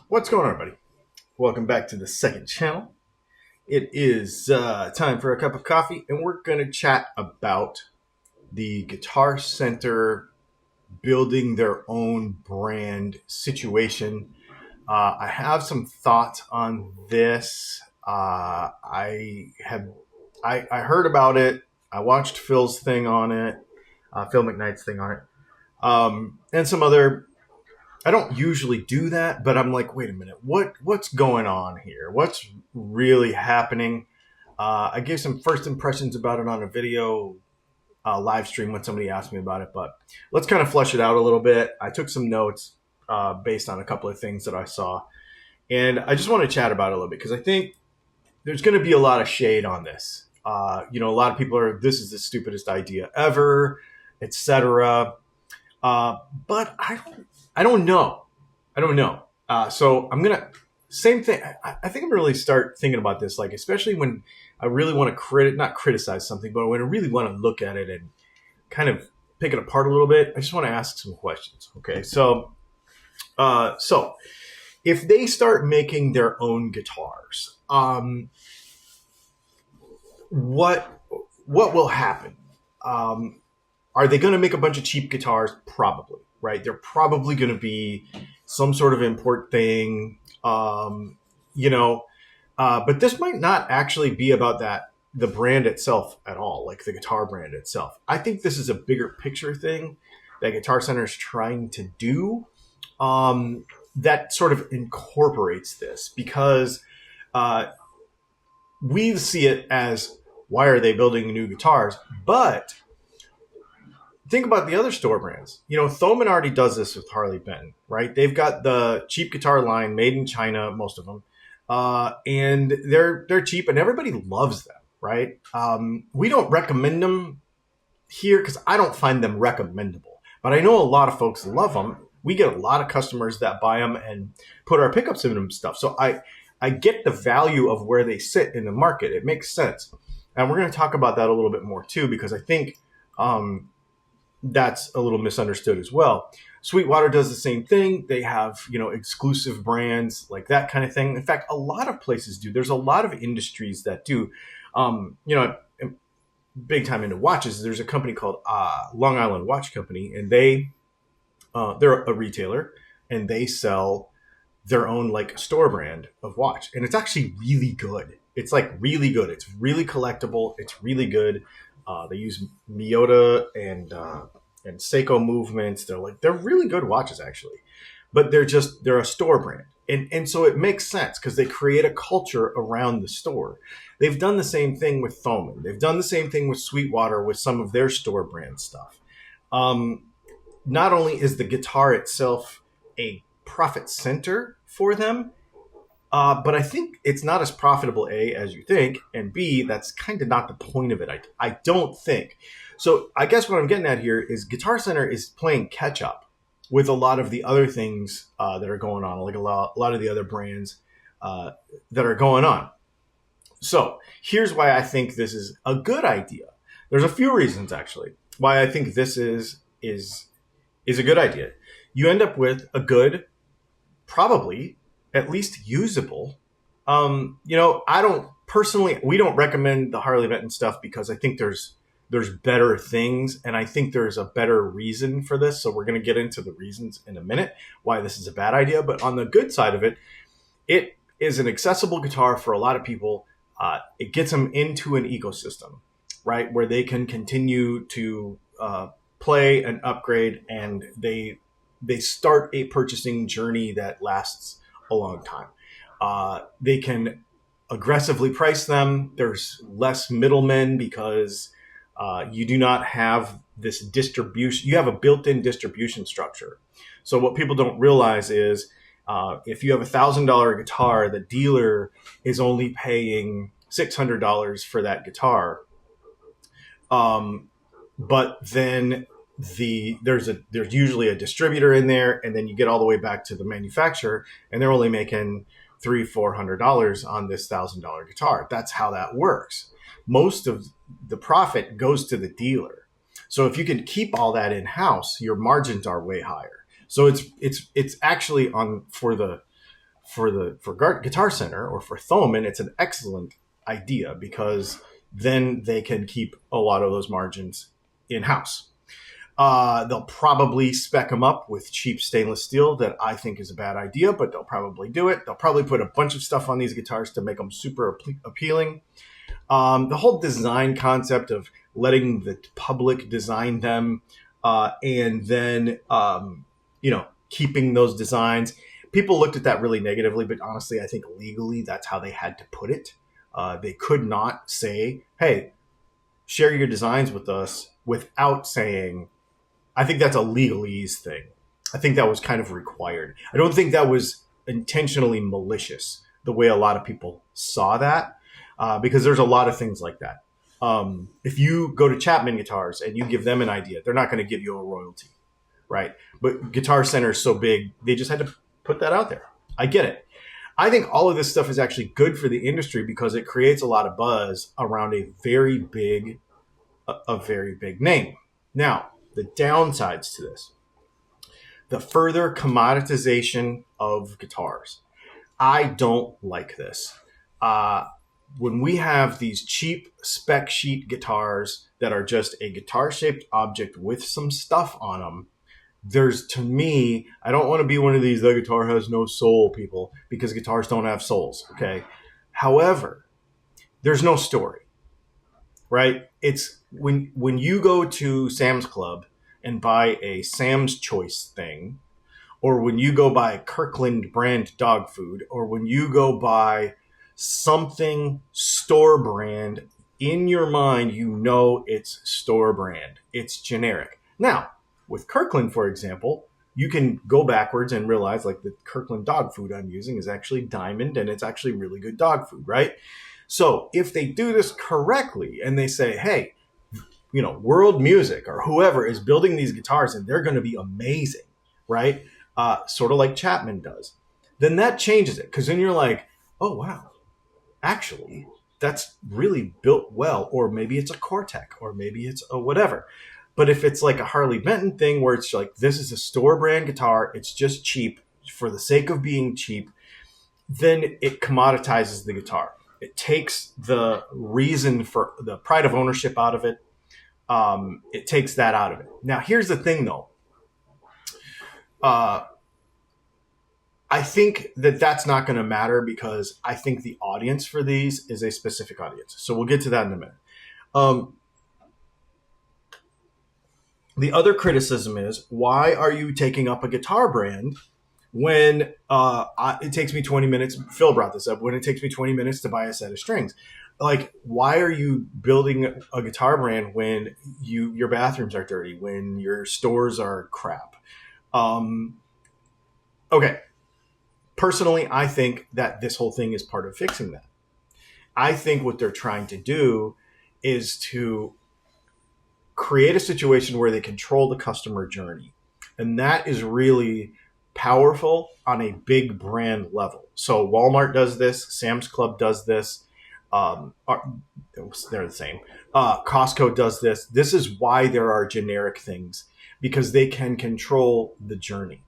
What's going on, everybody? Welcome back to the second channel. It is time for a cup of coffee, and we're going to chat about the Guitar Center building their own brand situation. I have some thoughts on this. I heard about it. I watched Phil's thing on it, Phil McKnight's thing on it, and some other. I don't usually do that, but I'm like, wait a minute, what's going on here? What's really happening? I gave some first impressions about it on a video live stream when somebody asked me about it, but let's kind of flesh it out a little bit. I took some notes based on a couple of things that I saw, and I just want to chat about it a little bit because I think there's going to be a lot of shade on this. A lot of people are, this is the stupidest idea ever, etc. But I don't know. So I'm going to, same thing. I think I'm really start thinking about this, like, especially when I really want to not criticize something, but when I really want to look at it and kind of pick it apart a little bit, I just want to ask some questions. Okay. So if they start making their own guitars, what will happen? Are they going to make a bunch of cheap guitars? Probably, right? They're probably going to be some sort of import thing, but this might not actually be about the brand itself at all, like the guitar brand itself. I think this is a bigger picture thing that Guitar Center is trying to do that sort of incorporates this because we see it as, why are they building new guitars? But think about the other store brands. Thomann already does this with Harley Benton, right? They've got the cheap guitar line made in China, most of them, and they're cheap, and everybody loves them, right? We don't recommend them here because I don't find them recommendable, but I know a lot of folks love them. We get a lot of customers that buy them and put our pickups in them and stuff. So I get the value of where they sit in the market. It makes sense, and we're going to talk about that a little bit more too, because I think that's a little misunderstood as well. Sweetwater does the same thing. They have, exclusive brands, like that kind of thing. In fact, a lot of places do. There's a lot of industries that do. Big time into watches. There's a company called Long Island Watch Company, and they're a retailer, and they sell their own like store brand of watch, and it's actually really good. It's like really good. It's really collectible. It's really good. They use Miyota and Seiko movements. They're really good watches actually, but they're a store brand, and so it makes sense because they create a culture around the store. They've done the same thing with Thomann. They've done the same thing with Sweetwater with some of their store brand stuff. Not only is the guitar itself a profit center for them, but I think it's not as profitable, A, as you think, and B, that's kind of not the point of it. I don't think. So I guess what I'm getting at here is Guitar Center is playing catch up with a lot of the other things that are going on, like a lot of the other brands that are going on. So here's why I think this is a good idea. There's a few reasons, actually, why I think this is a good idea. You end up with a good, probably at least usable. I don't personally, we don't recommend the Harley Benton stuff because I think there's better things, and I think there's a better reason for this. So we're going to get into the reasons in a minute why this is a bad idea. But on the good side of it, it is an accessible guitar for a lot of people. It gets them into an ecosystem, right, where they can continue to play and upgrade, and they start a purchasing journey that lasts a long time. They can aggressively price them. There's less middlemen because you do not have this distribution. You have a built-in distribution structure. So what people don't realize is if you have $1,000 guitar, the dealer is only paying $600 for that guitar. But then there's usually a distributor in there, and then you get all the way back to the manufacturer, and they're only making $300-400 on this $1,000 guitar. That's how that works. Most of the profit goes to the dealer. So if you can keep all that in house, your margins are way higher. So it's actually Guitar Center or for Thomann, it's an excellent idea because then they can keep a lot of those margins in house. They'll probably spec them up with cheap stainless steel that I think is a bad idea, but they'll probably do it. They'll probably put a bunch of stuff on these guitars to make them super appealing. The whole design concept of letting the public design them and then, keeping those designs. People looked at that really negatively, but honestly, I think legally that's how they had to put it. They could not say, hey, share your designs with us without saying, I think that's a legalese thing. I think that was kind of required. I don't think that was intentionally malicious the way a lot of people saw that, because there's a lot of things like that. If you go to Chapman Guitars and you give them an idea, they're not going to give you a royalty, right? But Guitar Center is so big, they just had to put that out there. I get it. I think all of this stuff is actually good for the industry because it creates a lot of buzz around a very big name. Now, the downsides to this, the further commoditization of guitars. I don't like this. When we have these cheap spec sheet guitars that are just a guitar-shaped object with some stuff on them, to me, I don't want to be one of these, the guitar has no soul people, because guitars don't have souls, okay? However, there's no story, right? It's when you go to Sam's Club and buy a Sam's Choice thing, or when you go buy Kirkland brand dog food, or when you go buy something store brand, in your mind, it's store brand. It's generic. Now, with Kirkland, for example, you can go backwards and realize like the Kirkland dog food I'm using is actually Diamond and it's actually really good dog food, right? So if they do this correctly and they say, hey, World Music or whoever is building these guitars and they're going to be amazing, right? Sort of like Chapman does, then that changes it. Because then you're like, oh, wow, actually, that's really built well. Or maybe it's a Cortec or maybe it's a whatever. But if it's like a Harley Benton thing where it's like, this is a store brand guitar, it's just cheap for the sake of being cheap, then it commoditizes the guitar. It takes the reason for the pride of ownership out of it. It takes that out of it. Now, here's the thing, though. I think that's not going to matter because I think the audience for these is a specific audience. So we'll get to that in a minute. The other criticism is, why are you taking up a guitar brand when it takes me 20 minutes? Phil brought this up. When it takes me 20 minutes to buy a set of strings. Like, why are you building a guitar brand when your bathrooms are dirty, when your stores are crap? Okay. Personally, I think that this whole thing is part of fixing that. I think what they're trying to do is to create a situation where they control the customer journey. And that is really powerful on a big brand level. So Walmart does this. Sam's Club does this. They're the same. Costco does this. This is why there are generic things, because they can control the journey.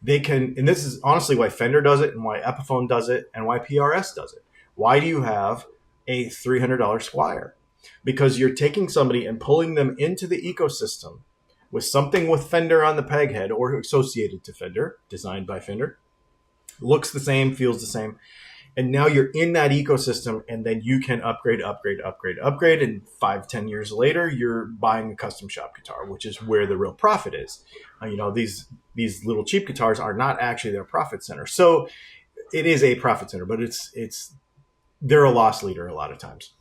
They can, and this is honestly why Fender does it and why Epiphone does it and why PRS does it. Why do you have a $300 Squire? Because you're taking somebody and pulling them into the ecosystem with something with Fender on the peg head or associated to Fender, designed by Fender, looks the same, feels the same. And now you're in that ecosystem, and then you can upgrade. And 5-10 years later, you're buying a custom shop guitar, which is where the real profit is. These little cheap guitars are not actually their profit center. So it is a profit center, but they're a loss leader a lot of times.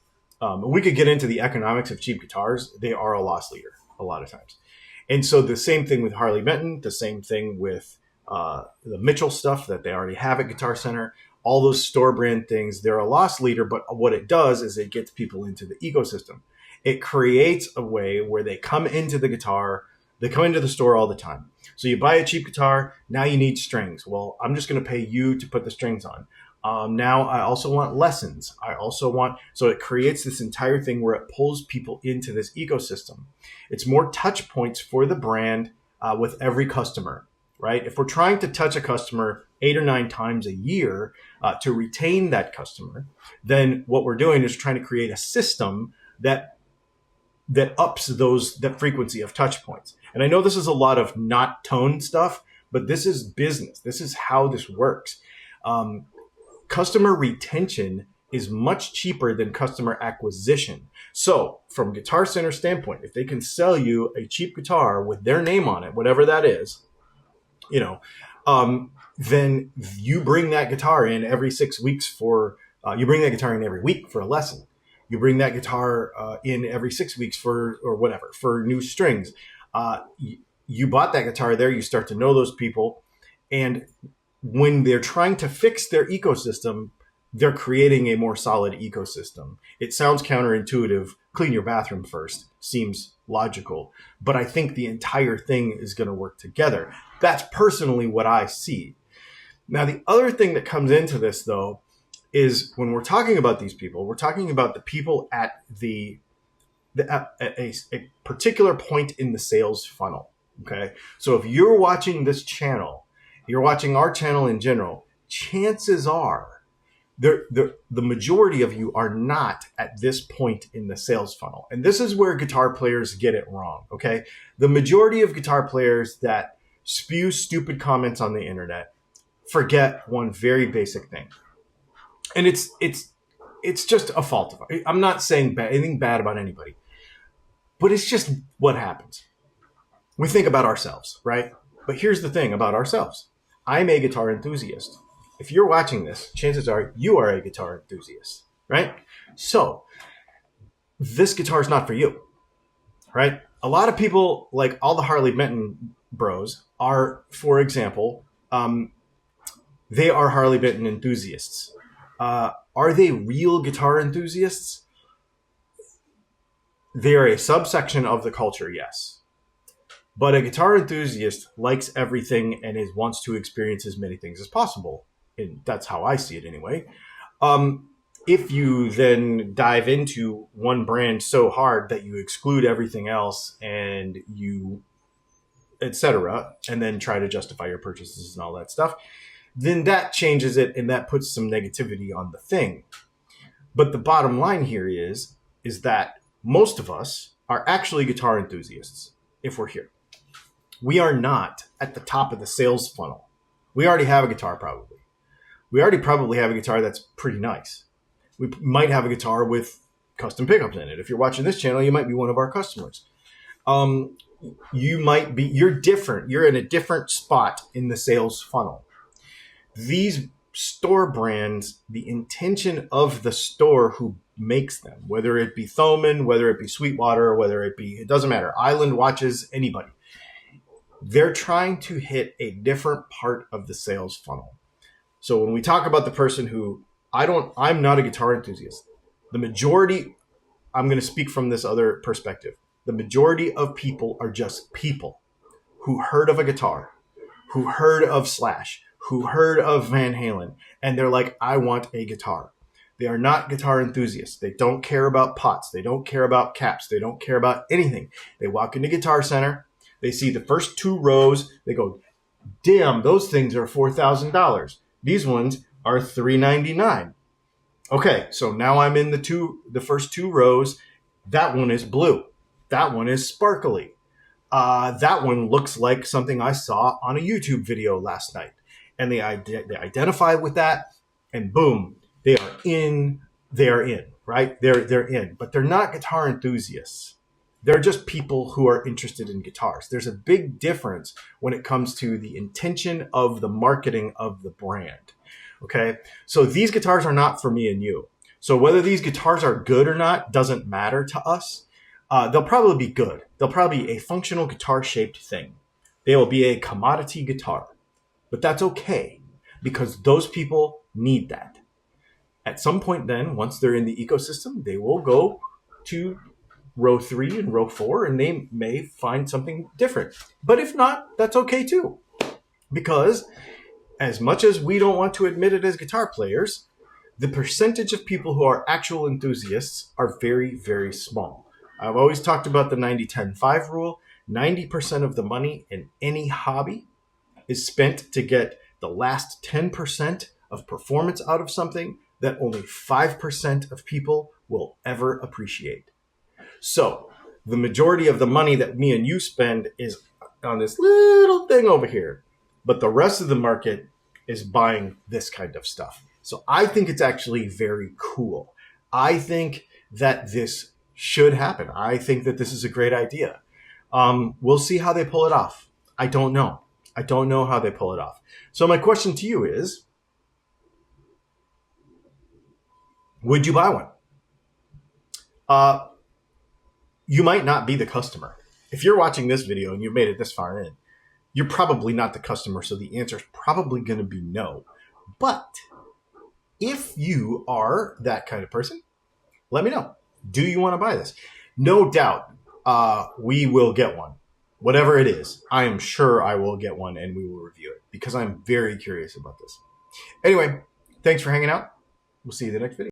We could get into the economics of cheap guitars. They are a loss leader a lot of times. And so the same thing with Harley Benton, the same thing with the Mitchell stuff that they already have at Guitar Center. All those store brand things, they're a loss leader, but what it does is it gets people into the ecosystem. It creates a way where they come into the store all the time. So you buy a cheap guitar, now you need strings. Well, I'm just going to pay you to put the strings on. Now I also want lessons. So it creates this entire thing where it pulls people into this ecosystem. It's more touch points for the brand with every customer, right? If we're trying to touch a customer 8 or 9 times a year to retain that customer, then what we're doing is trying to create a system that ups that frequency of touch points. And I know this is a lot of not tone stuff, but this is business. This is how this works. Customer retention is much cheaper than customer acquisition. So from Guitar Center standpoint, if they can sell you a cheap guitar with their name on it, whatever that is, then you bring that guitar in every 6 weeks you bring that guitar in every week for a lesson. You bring that guitar in every 6 weeks for new strings. You bought that guitar there, you start to know those people. And when they're trying to fix their ecosystem, they're creating a more solid ecosystem. It sounds counterintuitive. Clean your bathroom first. Seems logical. But I think the entire thing is going to work together. That's personally what I see. Now, the other thing that comes into this, though, is when we're talking about these people, we're talking about the people at a particular point in the sales funnel. Okay. So if you're watching this channel, you're watching our channel in general, chances are the majority of you are not at this point in the sales funnel. And this is where guitar players get it wrong. Okay. The majority of guitar players that spew stupid comments on the internet forget one very basic thing. And it's just a fault of it. I'm not saying anything bad about anybody, but it's just what happens. We think about ourselves, right? But here's the thing about ourselves. I'm a guitar enthusiast. If you're watching this, chances are you are a guitar enthusiast, right? So this guitar is not for you, right? A lot of people, like all the Harley Benton bros, are, for example, they are Harley Benton enthusiasts. Are they real guitar enthusiasts? They are a subsection of the culture, yes. But a guitar enthusiast likes everything and wants to experience as many things as possible. And that's how I see it anyway. If you then dive into one brand so hard that you exclude everything else and you, etc., and then try to justify your purchases and all that stuff, then that changes it and that puts some negativity on the thing. But the bottom line here is that most of us are actually guitar enthusiasts if we're here. We are not at the top of the sales funnel. We already have a guitar probably. We already probably have a guitar that's pretty nice. We might have a guitar with custom pickups in it. If you're watching this channel, you might be one of our customers. You're different. You're in a different spot in the sales funnel. These store brands, the intention of the store who makes them, whether it be Thomann, whether it be Sweetwater, it doesn't matter, Island Watches, anybody, they're trying to hit a different part of the sales funnel. So when we talk about the person who, I'm not a guitar enthusiast. The majority, I'm going to speak from this other perspective. The majority of people are just people who heard of a guitar, who heard of Slash, who heard of Van Halen, and they're like, I want a guitar. They are not guitar enthusiasts. They don't care about pots. They don't care about caps. They don't care about anything. They walk into Guitar Center. They see the first 2 rows. They go, damn, those things are $4,000. These ones are $399. Okay, so now I'm in the first 2 rows. That one is blue. That one is sparkly. That one looks like something I saw on a YouTube video last night. And they identify with that, and boom, they are in, right? They're in, but they're not guitar enthusiasts. They're just people who are interested in guitars. There's a big difference when it comes to the intention of the marketing of the brand. Okay. So these guitars are not for me and you. So whether these guitars are good or not doesn't matter to us. They'll probably be good. They'll probably be a functional guitar shaped thing. They will be a commodity guitar. But that's okay, because those people need that. At some point then, once they're in the ecosystem, they will go to row 3 and row 4, and they may find something different. But if not, that's okay too. Because as much as we don't want to admit it as guitar players, the percentage of people who are actual enthusiasts are very, very small. I've always talked about the 90-10-5 rule. 90% of the money in any hobby is spent to get the last 10% of performance out of something that only 5% of people will ever appreciate. So the majority of the money that me and you spend is on this little thing over here, but the rest of the market is buying this kind of stuff. So I think it's actually very cool. I think that this should happen. I think that this is a great idea. We'll see how they pull it off. I don't know. I don't know how they pull it off. So my question to you is, would you buy one? You might not be the customer. If you're watching this video and you've made it this far in, you're probably not the customer, so the answer is probably going to be no. But if you are that kind of person, let me know. Do you want to buy this? No doubt we will get one. Whatever it is, I am sure I will get one and we will review it because I'm very curious about this. Anyway, thanks for hanging out. We'll see you in the next video.